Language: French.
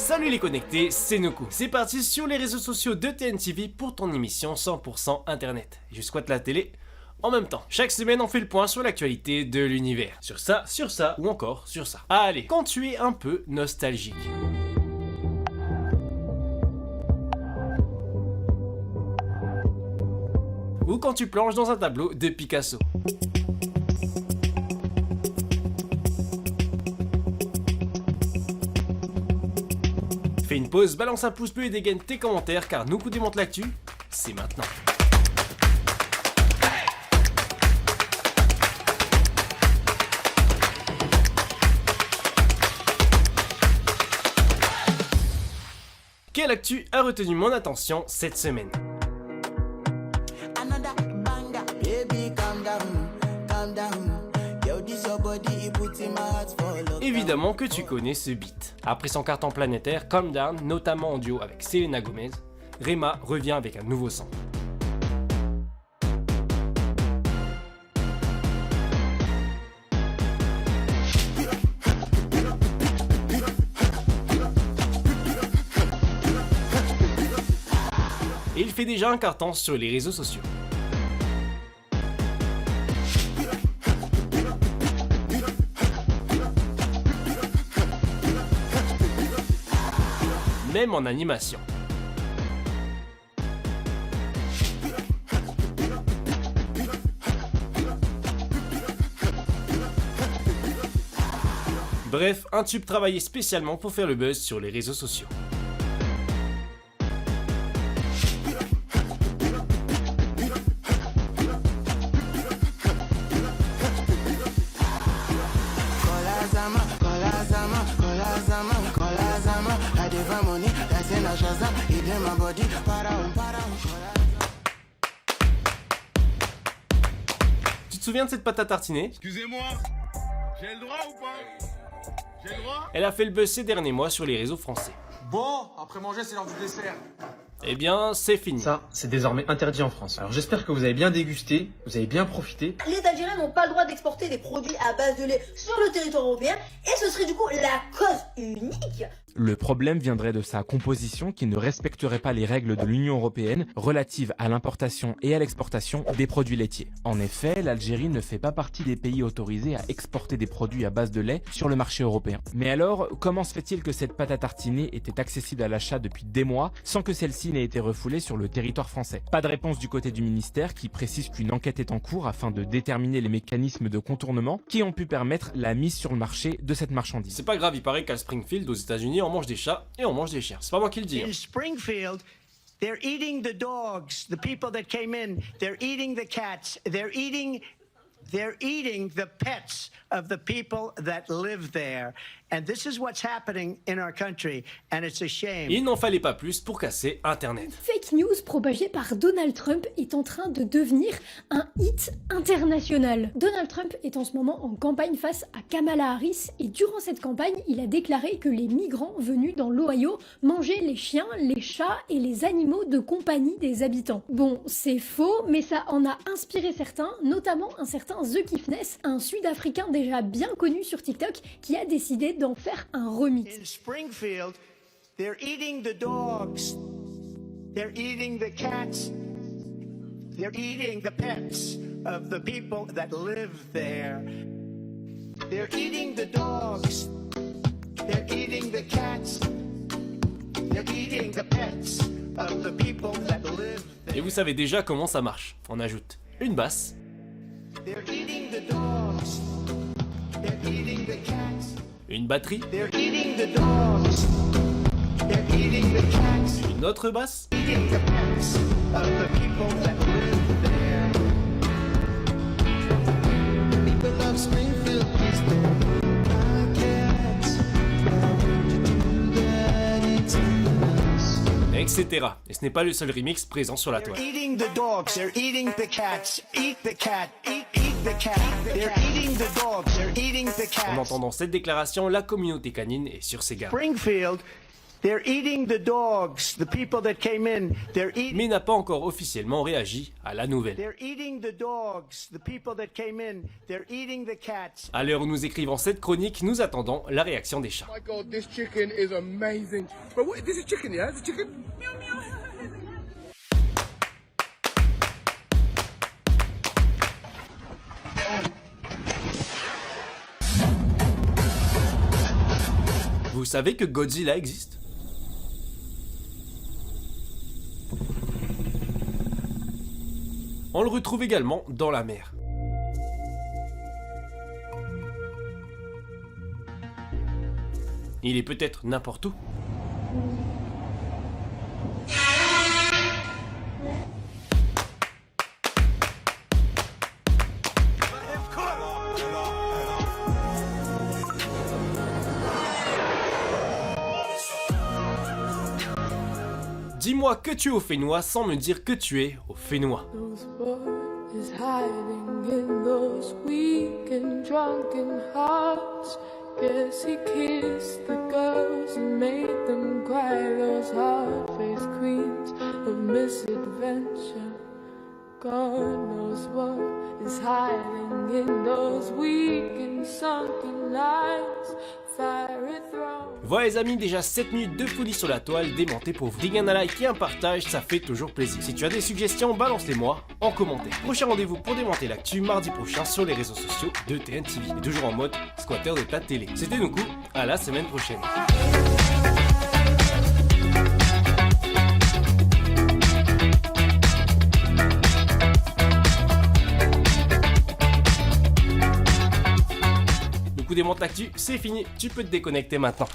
Salut les connectés, c'est Noku. C'est parti sur les réseaux sociaux de TNTV pour ton émission 100% internet. Je squatte la télé en même temps. Chaque semaine on fait le point sur l'actualité de l'univers. Sur ça ou encore sur ça. Allez, quand tu es un peu nostalgique. Ou quand tu plonges dans un tableau de Picasso. Fais une pause, balance un pouce bleu et dégaine tes commentaires car Noku démonte l'actu, c'est maintenant. Quelle actu a retenu mon attention cette semaine? Évidemment que tu connais ce beat. Après son carton planétaire, Calm Down, notamment en duo avec Selena Gomez, Rema revient avec un nouveau son. Et il fait déjà un carton sur les réseaux sociaux. Même en animation. Bref, un tube travaillé spécialement pour faire le buzz sur les réseaux sociaux. Tu te souviens de cette pâte à tartiner? Excusez-moi, j'ai le droit ou pas? J'ai le droit? Elle a fait le buzz ces derniers mois sur les réseaux français. Bon, après manger, c'est l'heure du dessert. Eh bien, c'est fini. Ça, c'est désormais interdit en France. Alors j'espère que vous avez bien dégusté, vous avez bien profité. Les Algériens n'ont pas le droit d'exporter des produits à base de lait sur le territoire européen et ce serait du coup la cause unique. Le problème viendrait de sa composition qui ne respecterait pas les règles de l'Union européenne relatives à l'importation et à l'exportation des produits laitiers. En effet, l'Algérie ne fait pas partie des pays autorisés à exporter des produits à base de lait sur le marché européen. Mais alors, comment se fait-il que cette pâte à tartiner était accessible à l'achat depuis des mois sans que celle-ci n'ait été refoulée sur le territoire français? Pas de réponse du côté du ministère qui précise qu'une enquête est en cours afin de déterminer les mécanismes de contournement qui ont pu permettre la mise sur le marché de cette marchandise. C'est pas grave, il paraît qu'à Springfield, aux États-Unis, on mange des chats et on mange des chiens. C'est pas moi qui le dis. In Springfield, they're eating the dogs, the people that came in. They're eating the cats. They're eating the pets of the people that live there. And this is what's happening in our country, and it's a shame. Il n'en fallait pas plus pour casser Internet. Fake news propagée par Donald Trump est en train de devenir un hit international. Donald Trump est en ce moment en campagne face à Kamala Harris et durant cette campagne, il a déclaré que les migrants venus dans l'Ohio mangeaient les chiens, les chats et les animaux de compagnie des habitants. Bon, c'est faux, mais ça en a inspiré certains, notamment un certain The Kifness, un Sud-Africain déjà bien connu sur TikTok qui a décidé d'en faire un remix. In Springfield, they're eating the dogs. They're eating the cats. They're eating the pets of the people that live there. They're eating the dogs. They're eating the cats. They're eating the pets of the people that live there. Et vous savez déjà comment ça marche. On ajoute une basse, They're eating the dogs. They're eating the cats. une batterie, They're eating the dogs. They're eating the cats. une autre basse, Eating the pets of the people that live there. People of Springfield, please don't cats. etc. Et ce n'est pas le seul remix présent sur la toile. Eating the dogs, they're eating the cats. Eat the cat, eat the cat. They're eating the dogs, they're eating the En cats. entendant cette déclaration, la communauté canine est sur ses gardes. Springfield, They're eating the dogs, the people that came in. Mais n'a pas encore officiellement réagi à la nouvelle. They're eating the dogs, the people that came in. They're eating the cats. À l'heure où nous écrivons cette chronique, nous attendons la réaction des chats. My God, this chicken is amazing. But what, this is chicken, yeah? This is chicken? Meow, meow. Vous savez que Godzilla existe? On le retrouve également dans la mer. Il est peut-être n'importe où. Dis-moi que tu es au Fénois sans me dire que tu es au Fénois. Is hiding in those weak and drunken hearts. Guess he kissed the girls and made them cry. Those hard-faced queens of misadventure. God knows what is hiding in those weak and sunken lines. Fiery throne. Voilà les amis, déjà 7 minutes de folie sur la toile démontée pour vous. Dig un like et un partage, ça fait toujours plaisir. Si tu as des suggestions, balance-les-moi en commentaire. Prochain rendez-vous pour démonter l'actu mardi prochain sur les réseaux sociaux de TNTV. Et toujours en mode squatter de ta télé. C'était Nuku, à la semaine prochaine. Nuku démonte l'actu, c'est fini, tu peux te déconnecter maintenant.